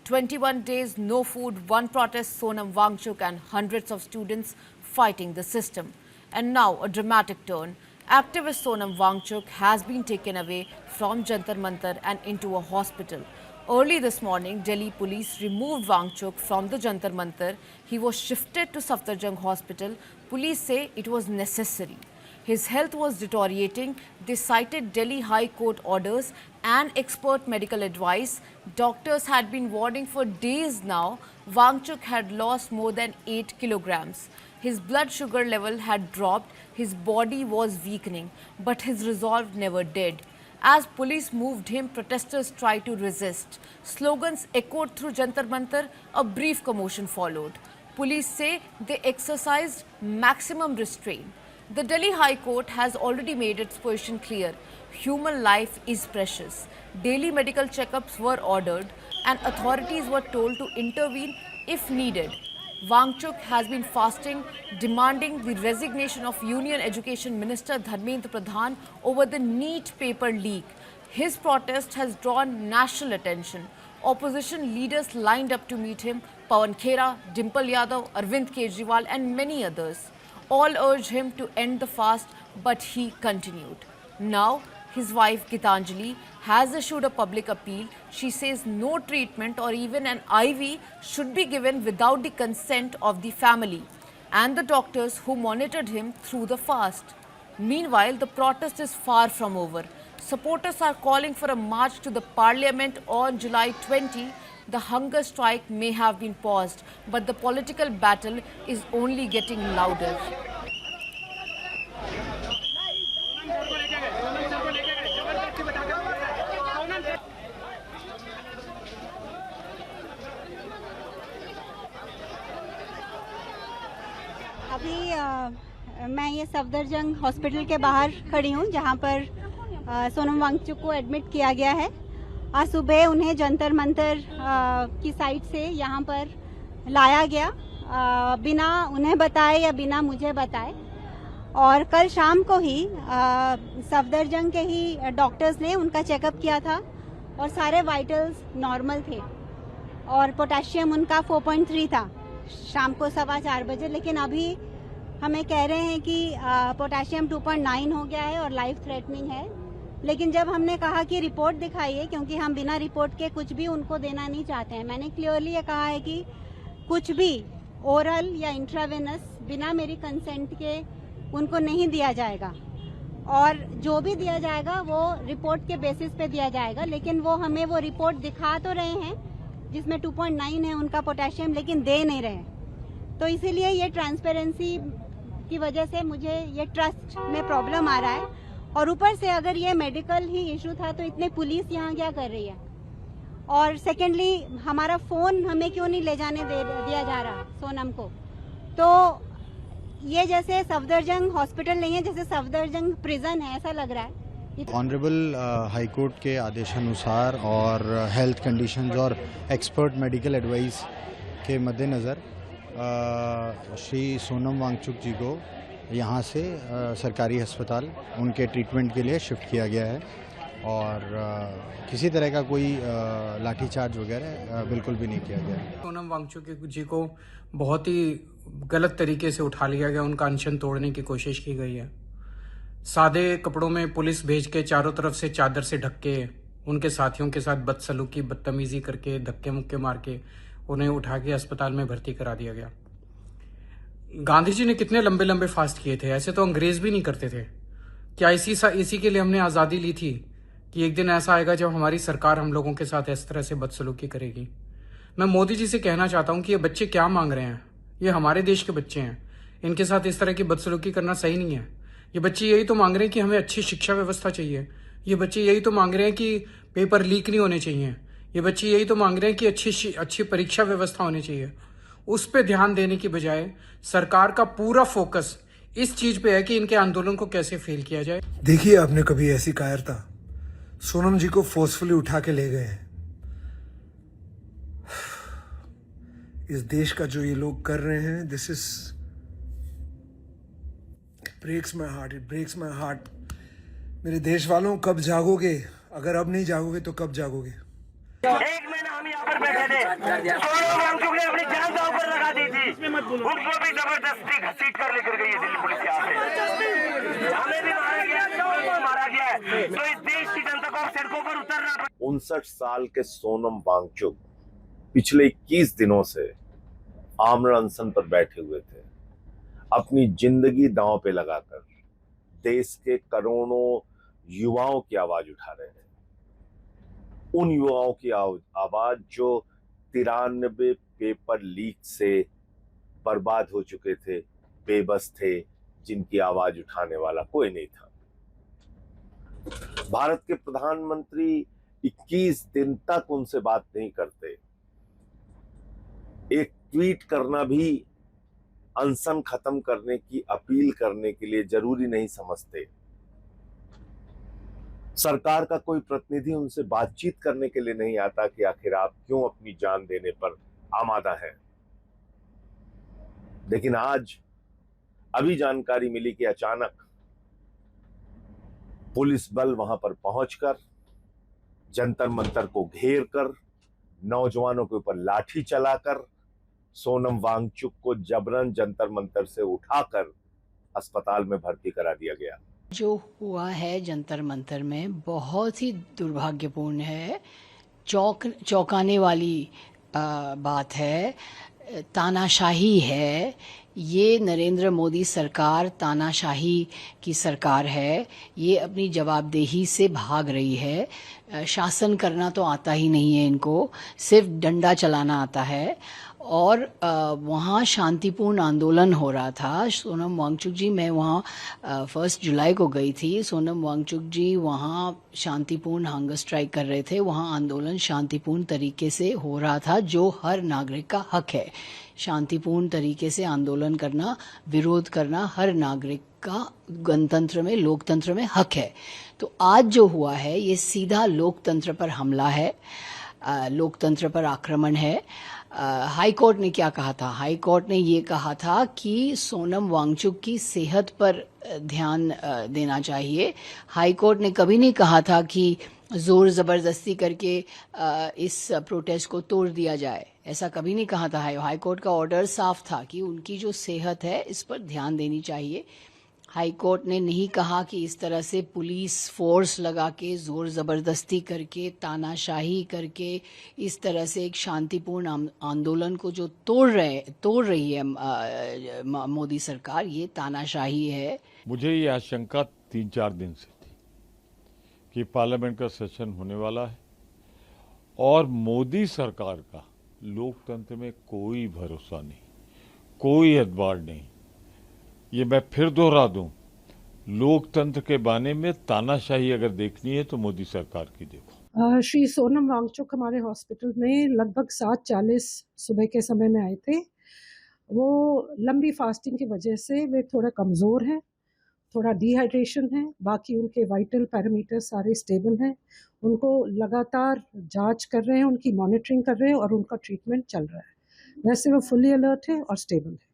21 days, no food, one protest, Sonam Wangchuk and hundreds of students fighting the system. And now a dramatic turn. Activist Sonam Wangchuk has been taken away from Jantar Mantar and into a hospital. Early this morning, Delhi police removed Wangchuk from the Jantar Mantar. He was shifted to Safdarjung Hospital. Police say it was necessary. His health was deteriorating. They cited Delhi High Court orders and expert medical advice. Doctors had been warning for days now. Wangchuk had lost more than 8 kilograms. His blood sugar level had dropped. His body was weakening, but his resolve never did. As police moved him, protesters tried to resist. Slogans echoed through Jantar Mantar. A brief commotion followed. Police say they exercised maximum restraint. The Delhi High Court has already made its position clear. Human life is precious. Daily medical checkups were ordered and authorities were told to intervene if needed. Wangchuk has been fasting, demanding the resignation of Union Education Minister Dharmendra Pradhan over the NEET paper leak. His protest has drawn national attention. Opposition leaders lined up to meet him: Pawan Khera, Dimple Yadav, Arvind Kejriwal and many others. All urged him to end the fast, but he continued. Now, his wife Gitanjali has issued a public appeal. She says no treatment or even an IV should be given without the consent of the family and the doctors who monitored him through the fast. Meanwhile, the protest is far from over. Supporters are calling for a march to the parliament on July 20. The hunger strike may have been paused, but the political battle is only getting louder. अभी मैं ये Safdarjung hospital के बाहर खड़ी हूँ, जहाँ पर सोनम वांगचुक को एडमिट किया गया है। आज सुबह उन्हें जंतर मंतर की साइड से यहाँ पर लाया गया, बिना उन्हें बताए या बिना मुझे बताए। और कल शाम को ही सफदरजंग के ही डॉक्टर्स ने उनका चेकअप किया था और सारे वाइटल्स नॉर्मल थे और पोटेशियम उनका 4.3 था शाम को 4:15 बजे। लेकिन अभी हमें कह रहे हैं कि पोटेशियम 2.9 हो गया है और लाइफ थ्रेटनिंग है। लेकिन जब हमने कहा कि रिपोर्ट दिखाइए, क्योंकि हम बिना रिपोर्ट के कुछ भी उनको देना नहीं चाहते हैं, मैंने क्लियरली ये कहा है कि कुछ भी ओरल या इंट्रावेनस बिना मेरी कंसेंट के उनको नहीं दिया जाएगा और जो भी दिया जाएगा वो रिपोर्ट के बेसिस पे दिया जाएगा। लेकिन वो हमें वो रिपोर्ट दिखा तो रहे हैं जिसमें 2.9 है उनका पोटेशियम, लेकिन दे नहीं रहे। तो इसीलिए ये ट्रांसपेरेंसी की वजह से मुझे ये ट्रस्ट में प्रॉब्लम आ रहा है। और ऊपर से अगर ये मेडिकल ही इशू था तो इतने पुलिस यहाँ क्या कर रही है? और सेकेंडली हमारा फोन हमें क्यों नहीं ले जाने दिया जा रहा सोनम को? तो ये जैसे सफदरजंग हॉस्पिटल नहीं है, जैसे सफदरजंग प्रिजन है, ऐसा लग रहा है। ऑनरेबल हाई कोर्ट के आदेशानुसार और हेल्थ कंडीशंस और एक्सपर्ट मेडिकल एडवाइस के मद्देनज़र श्री सोनम वांगचुक जी को यहाँ से सरकारी अस्पताल उनके ट्रीटमेंट के लिए शिफ्ट किया गया है और किसी तरह का कोई लाठीचार्ज वगैरह बिल्कुल भी नहीं किया गया। सोनम वांगचुक जी को बहुत ही गलत तरीके से उठा लिया गया, उनका अनशन तोड़ने की कोशिश की गई है। सादे कपड़ों में पुलिस भेज के चारों तरफ से चादर से ढक के उनके साथियों के साथ बदसलूकी बदतमीजी करके धक्के मुक्के मार के उन्हें उठा के अस्पताल में भर्ती करा दिया गया। गांधी जी ने कितने लंबे लंबे फास्ट किए थे, ऐसे तो अंग्रेज भी नहीं करते थे। क्या इसी के लिए हमने आज़ादी ली थी कि एक दिन ऐसा आएगा जब हमारी सरकार हम लोगों के साथ इस तरह से बदसलूकी करेगी? मैं मोदी जी से कहना चाहता हूं कि ये बच्चे क्या मांग रहे हैं? ये हमारे देश के बच्चे हैं, इनके साथ इस तरह की बदसलूकी करना सही नहीं है। ये बच्चे यही तो मांग रहे हैं कि हमें अच्छी शिक्षा व्यवस्था चाहिए। ये बच्चे यही तो मांग रहे हैं कि पेपर लीक नहीं होने चाहिए। ये बच्चे यही तो मांग रहे हैं कि अच्छी परीक्षा व्यवस्था होनी चाहिए। उस पर ध्यान देने की बजाय सरकार का पूरा फोकस इस चीज पे है कि इनके आंदोलन को कैसे फेल किया जाए। देखिए, आपने कभी ऐसी कायरता सोनम जी को फोर्सफुली उठा के ले गए हैं। इस देश का जो ये लोग कर रहे हैं, this is breaks my heart, it breaks my heart. मेरे देश वालों, कब जागोगे? अगर अब नहीं जागोगे तो कब जागोगे? एक महीना हम यहाँ पर अंदर बैठे थे। सोनम वांगचुक ने अपनी जान दांव पर लगा दी थी, उनको भी जबरदस्ती घसीट कर लेकर गई है दिल्ली पुलिस यहाँ पे। हमें भी मारा गया, मारा गया है, तो इस देश की जनता को सड़कों पर उतरना पड़ा। 59 साल के सोनम वांगचुक पिछले 21 दिनों से आमरण अनशन पर बैठे हुए थे, अपनी जिंदगी दांव पे लगाकर देश के करोड़ों युवाओं की आवाज उठा रहे हैं। उन युवाओं की आवाज जो 93 पेपर लीक से बर्बाद हो चुके थे, बेबस थे, जिनकी आवाज उठाने वाला कोई नहीं था। भारत के प्रधानमंत्री 21 दिन तक उनसे बात नहीं करते। एक ट्वीट करना भी अनशन खत्म करने की अपील करने के लिए जरूरी नहीं समझते। सरकार का कोई प्रतिनिधि उनसे बातचीत करने के लिए नहीं आता कि आखिर आप क्यों अपनी जान देने पर आमादा हैं। लेकिन आज अभी जानकारी मिली कि अचानक पुलिस बल वहां पर पहुंचकर जंतर मंतर को घेर कर नौजवानों के ऊपर लाठी चलाकर सोनम वांगचुक को जबरन जंतर मंतर से उठाकर अस्पताल में भर्ती करा दिया गया। जो हुआ है जंतर मंतर में बहुत ही दुर्भाग्यपूर्ण है, चौंकाने वाली बात है, तानाशाही है। ये नरेंद्र मोदी सरकार तानाशाही की सरकार है। ये अपनी जवाबदेही से भाग रही है। शासन करना तो आता ही नहीं है इनको, सिर्फ डंडा चलाना आता है। और वहाँ शांतिपूर्ण आंदोलन हो रहा था। सोनम वांगचुक जी, मैं वहाँ 1 जुलाई को गई थी। सोनम वांगचुक जी वहाँ शांतिपूर्ण हंगर स्ट्राइक कर रहे थे। वहाँ आंदोलन शांतिपूर्ण तरीके से हो रहा था, जो हर नागरिक का हक है। शांतिपूर्ण तरीके से आंदोलन करना, विरोध करना हर नागरिक का गणतंत्र में, लोकतंत्र में हक है। तो आज जो हुआ है ये सीधा लोकतंत्र पर हमला है, लोकतंत्र पर आक्रमण है। हाई कोर्ट ने क्या कहा था? हाई कोर्ट ने ये कहा था कि सोनम वांगचुक की सेहत पर ध्यान देना चाहिए। हाई कोर्ट ने कभी नहीं कहा था कि जोर ज़बरदस्ती करके इस प्रोटेस्ट को तोड़ दिया जाए, ऐसा कभी नहीं कहा था। हाई कोर्ट का ऑर्डर साफ था कि उनकी जो सेहत है इस पर ध्यान देनी चाहिए। हाई कोर्ट ने नहीं कहा कि इस तरह से पुलिस फोर्स लगा के, जोर ज़बरदस्ती करके, तानाशाही करके इस तरह से एक शांतिपूर्ण आंदोलन को जो तोड़ रही है मोदी सरकार, ये तानाशाही है। मुझे ये आशंका 3-4 दिन से थी कि पार्लियामेंट का सेशन होने वाला है और मोदी सरकार का लोकतंत्र में कोई भरोसा नहीं, कोई एतबार नहीं। ये मैं फिर दोहरा दूं, लोकतंत्र के बाने में तानाशाही अगर देखनी है तो मोदी सरकार की देखो। श्री सोनम वांगचुक हमारे हॉस्पिटल में लगभग 7:40 सुबह के समय में आए थे। वो लंबी फास्टिंग की वजह से वे थोड़ा कमज़ोर हैं, थोड़ा डिहाइड्रेशन है, बाकी उनके वाइटल पैरामीटर सारे स्टेबल हैं। उनको लगातार जांच कर रहे हैं, उनकी मॉनिटरिंग कर रहे हैं और उनका ट्रीटमेंट चल रहा है। वैसे वो फुली अलर्ट है और स्टेबल है।